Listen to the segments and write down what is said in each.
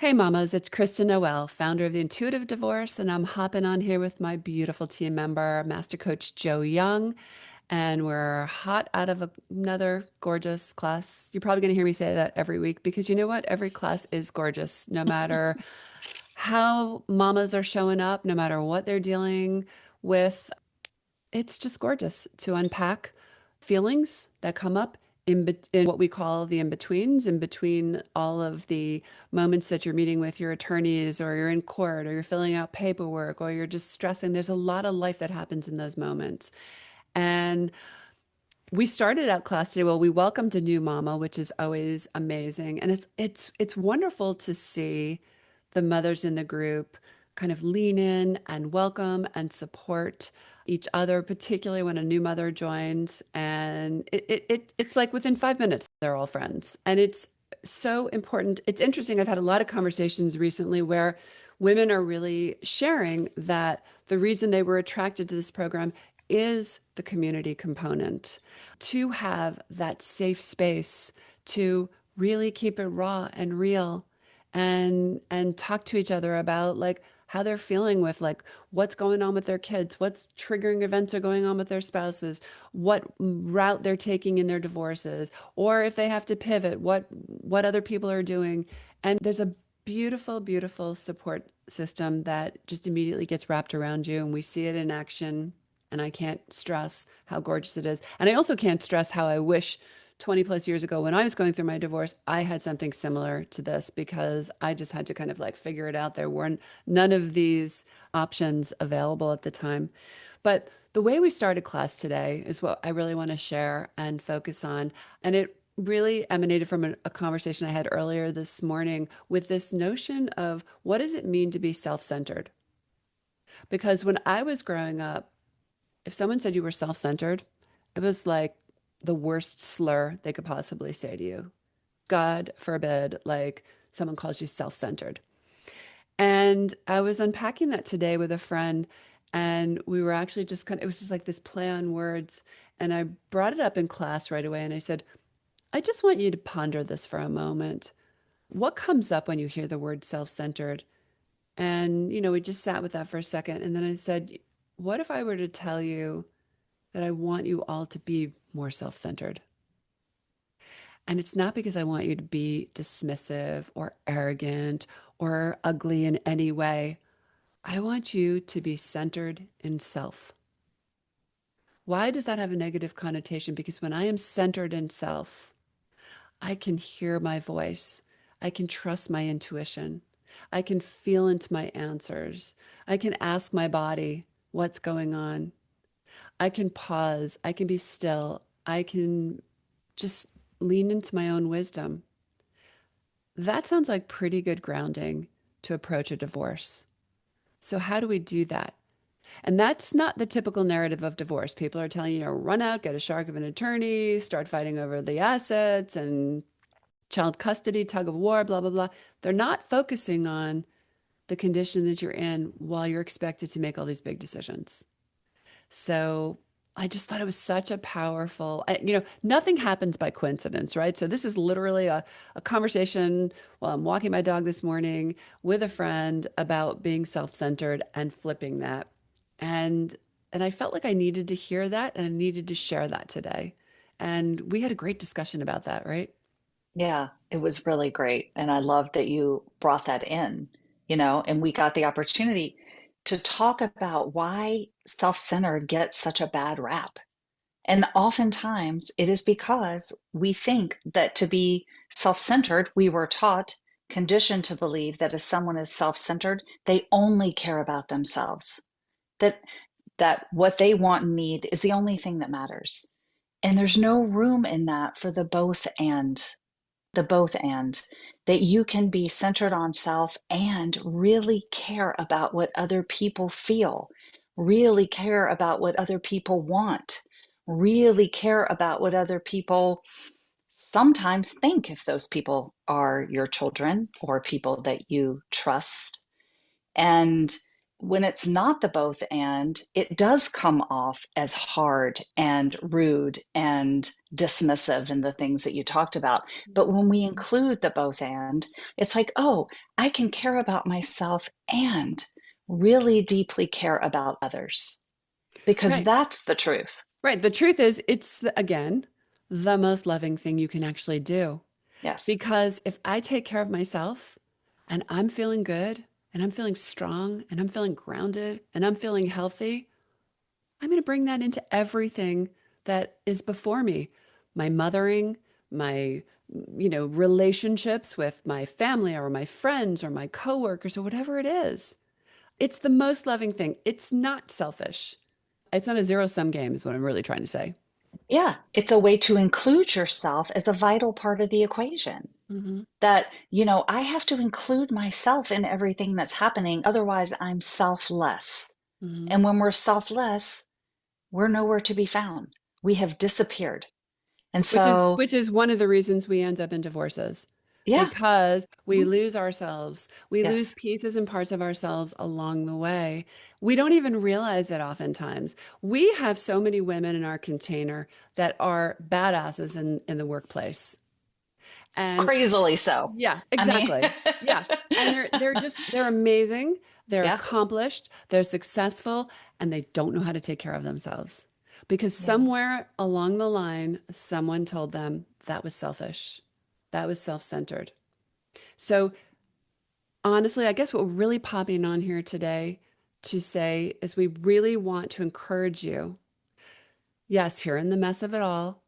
Hey mamas, it's Kristen Noel, founder of the Intuitive Divorce, and I'm hopping on here with my beautiful team member, Master Coach Joe Young, and we're hot out of another gorgeous class. You're probably going to hear me say that every week because you know what? Every class is gorgeous, no matter how mamas are showing up, no matter what they're dealing with. It's just gorgeous to unpack feelings that come up in what we call the in-betweens, in between all of the moments that you're meeting with your attorneys or you're in court or you're filling out paperwork or you're just stressing. There's a lot of life that happens in those moments. And we started out class today. Well, we welcomed a new mama, which is always amazing. And it's wonderful to see the mothers in the group kind of lean in and welcome and support each other, particularly when a new mother joins. And it's like within 5 minutes, they're all friends. And it's so important. It's interesting. I've had a lot of conversations recently where women are really sharing that the reason they were attracted to this program is the community component, to have that safe space to really keep it raw and real and talk to each other about like how they're feeling with like what's going on with their kids, what's triggering events are going on with their spouses, what route they're taking in their divorces, or if they have to pivot, what other people are doing. And there's a beautiful, beautiful support system that just immediately gets wrapped around you, and we see it in action. And I can't stress how gorgeous it is. And I also can't stress how I wish 20 plus years ago when I was going through my divorce, I had something similar to this because I just had to kind of like figure it out. There weren't none of these options available at the time. But the way we started class today is what I really want to share and focus on. And it really emanated from a conversation I had earlier this morning with this notion of what does it mean to be self-centered? Because when I was growing up, if someone said you were self-centered, it was like the worst slur they could possibly say to you. God forbid, like someone calls you self-centered. And I was unpacking that today with a friend, and we were actually just kind of, it was just like this play on words. And I brought it up in class right away, and I said, I just want you to ponder this for a moment. What comes up when you hear the word self-centered? And, we just sat with that for a second. And then I said, what if I were to tell you that I want you all to be more self centered? And it's not because I want you to be dismissive or arrogant or ugly in any way. I want you to be centered in self. Why does that have a negative connotation? Because when I am centered in self, I can hear my voice. I can trust my intuition. I can feel into my answers. I can ask my body what's going on. I can pause. I can be still. I can just lean into my own wisdom. That sounds like pretty good grounding to approach a divorce. So, how do we do that? And that's not the typical narrative of divorce. People are telling you, run out, get a shark of an attorney, start fighting over the assets and child custody, tug of war, blah, blah, blah. They're not focusing on the condition that you're in while you're expected to make all these big decisions. So I just thought it was such a powerful, nothing happens by coincidence, right? So this is literally a conversation while I'm walking my dog this morning with a friend about being self-centered and flipping that. And and I felt like I needed to hear that and I needed to share that today. And we had a great discussion about that, right? Yeah, it was really great. And I love that you brought that in, and we got the opportunity to talk about why self-centered gets such a bad rap. And oftentimes it is because we think that to be self-centered, we were taught, conditioned to believe that if someone is self-centered, they only care about themselves, that what they want and need is the only thing that matters. And there's no room in that for the both and that you can be centered on self and really care about what other people feel, really care about what other people want, really care about what other people sometimes think, if those people are your children or people that you trust. And when it's not the both and, it does come off as hard and rude and dismissive and the things that you talked about. But when we Mhm. include the both and, it's like, oh, I can care about myself and really deeply care about others because Right. that's the truth. Right. The truth is, it's again, the most loving thing you can actually do. Yes. Because if I take care of myself and I'm feeling good and I'm feeling strong and I'm feeling grounded and I'm feeling healthy, I'm going to bring that into everything that is before me. My mothering, my, relationships with my family or my friends or my coworkers or whatever it is. It's the most loving thing. It's not selfish. It's not a zero sum game, is what I'm really trying to say. Yeah, it's a way to include yourself as a vital part of the equation. Hmm. That, I have to include myself in everything that's happening. Otherwise, I'm selfless. Hmm. And when we're selfless, we're nowhere to be found. We have disappeared. And Which is so, which is one of the reasons we end up in divorces. yeah, Because we mhm, lose ourselves. We lose yes, pieces and parts of ourselves along the way. We don't even realize it oftentimes. We have so many women in our container that are badasses in the workplace. And crazily so. yeah, I mean, exactly. Yeah. And they're amazing, they're yeah, accomplished, they're successful, and they don't know how to take care of themselves. Because yeah, somewhere along the line, someone told them that was selfish. That was self-centered. So honestly, I guess what we're really popping on here today to say is we really want to encourage you, yes, here in the mess of it all,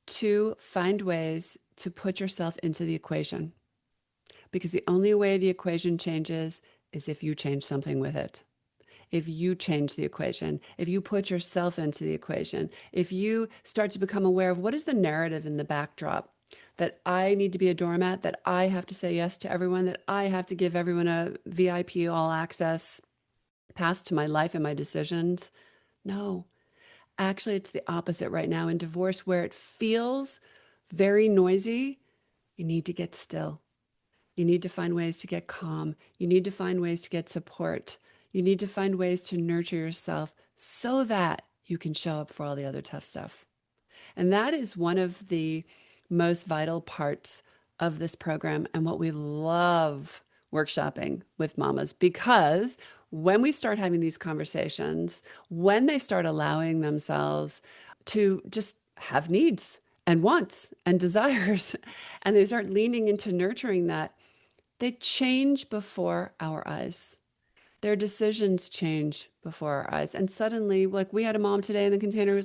to find ways to put yourself into the equation. Because the only way the equation changes is if you change something with it. If you change the equation, if you put yourself into the equation, if you start to become aware of what is the narrative in the backdrop, that I need to be a doormat, that I have to say yes to everyone, that I have to give everyone a VIP all access pass to my life and my decisions. No, actually, it's the opposite right now in divorce, where it feels very noisy. You need to get still. You need to find ways to get calm. You need to find ways to get support. You need to find ways to nurture yourself so that you can show up for all the other tough stuff. And that is one of the most vital parts of this program and what we love workshopping with mamas because when we start having these conversations, when they start allowing themselves to just have needs and wants and desires, and they start leaning into nurturing that, they change before our eyes. Their decisions change before our eyes. And suddenly, like we had a mom today in the container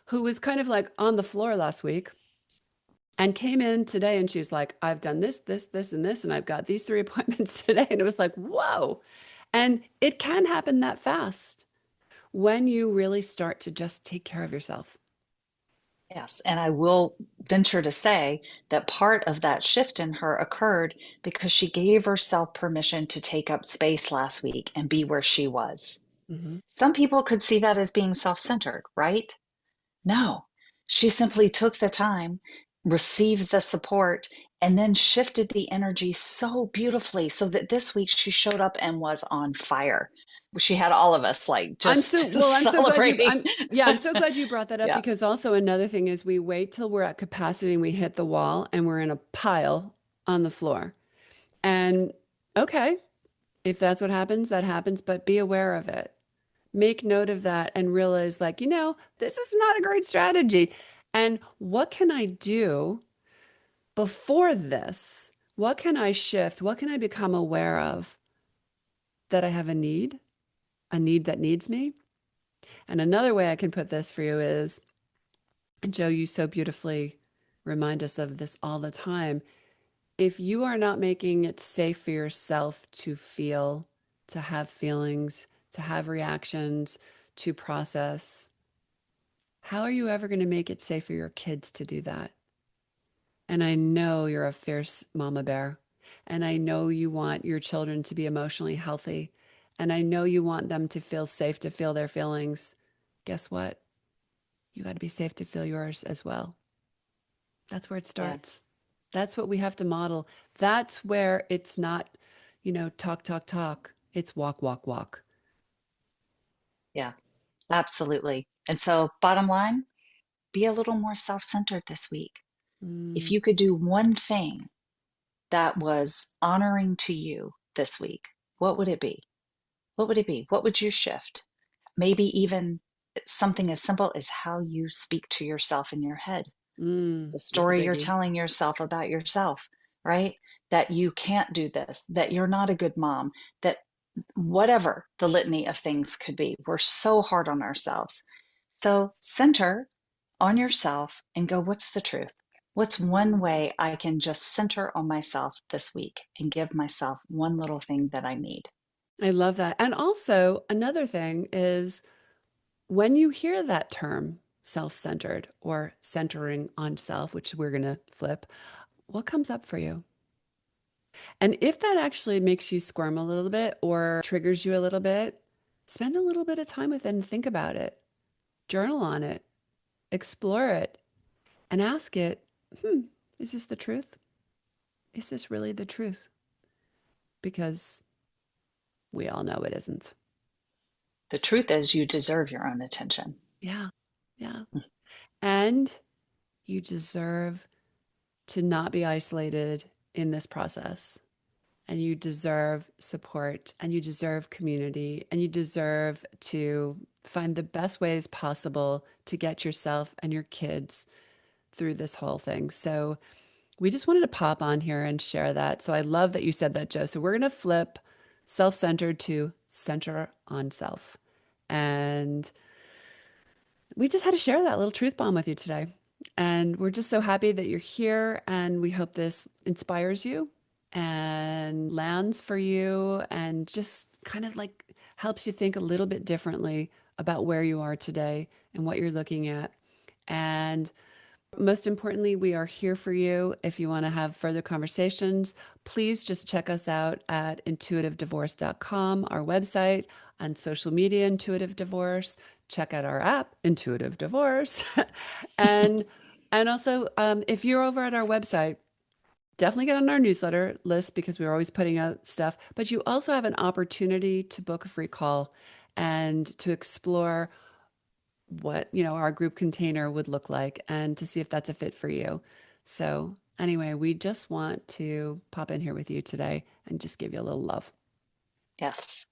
who was kind of like on the floor last week and came in today and she was like, I've done this, this, this, and this, and I've got these three appointments today. And it was like, whoa. And it can happen that fast when you really start to just take care of yourself. yes. And I will venture to say that part of that shift in her occurred because she gave herself permission to take up space last week and be where she was. Hmm. Some people could see that as being self-centered, right? No, she simply took the time, received the support, and then shifted the energy so beautifully so that this week she showed up and was on fire. She had all of us like just I'm so glad celebrating. I'm so glad you brought that up Yeah. because also another thing is we wait till we're at capacity and we hit the wall and we're in a pile on the floor. And okay, if that's what happens, that happens, but be aware of it. Make note of that and realize, like, this is not a great strategy. And what can I do before this? What can I shift? What can I become aware of that I have a need that needs me? And another way I can put this for you is, and Joe, you so beautifully remind us of this all the time. If you are not making it safe for yourself to feel, to have feelings, to have reactions, to process, how are you ever going to make it safe for your kids to do that? And I know you're a fierce mama bear. And I know you want your children to be emotionally healthy. And I know you want them to feel safe to feel their feelings. Guess what? You got to be safe to feel yours as well. That's where it Yeah. starts. That's what we have to model. That's where it's not, talk, talk, talk. It's walk, walk, walk. Yeah, absolutely. And so, bottom line, be a little more self-centered this week. If Mm, you could do one thing that was honoring to you this week, what would it be? What would it be? What would you shift? Maybe even something as simple as how you speak to yourself in your head, the that's a story you're biggie. telling yourself about yourself, right? That you can't do this, that you're not a good mom, that whatever the litany of things could be. We're so hard on ourselves. So center on yourself and go, what's the truth? What's one way I can just center on myself this week and give myself one little thing that I need? I love that. And also, another thing is when you hear that term, self-centered or centering on self, which we're going to flip, what comes up for you? And if that actually makes you squirm a little bit or triggers you a little bit, spend a little bit of time with it and think about it. Journal on it, explore it, and ask it, hmm, is this the truth? Is this really the truth? Because we all know it isn't. The truth is, you deserve your own attention. Yeah, yeah. And you deserve to not be isolated in this process. And you deserve support and you deserve community and you deserve to find the best ways possible to get yourself and your kids through this whole thing. So we just wanted to pop on here and share that. So I love that you said that, Joe. So we're going to flip self centered to center on self. And we just had to share that little truth bomb with you today. And we're just so happy that you're here. And we hope this inspires you and lands for you and just kind of like helps you think a little bit differently about where you are today and what you're looking at. And most importantly, we are here for you. If you want to have further conversations, please just check us out at intuitivedivorce.com, our website, on social media, Intuitive Divorce. Check out our app, Intuitive Divorce. and and also, if you're over at our website, definitely get on our newsletter list because we're always putting out stuff. But you also have an opportunity to book a free call and to explore what, our group container would look like and to see if that's a fit for you. So, anyway, we just want to pop in here with you today and just give you a little love. Yes.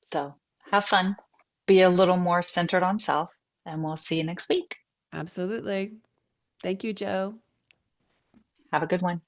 So have fun, be a little more centered on self, and we'll see you next week. Absolutely. Thank you, Joe. Have a good one.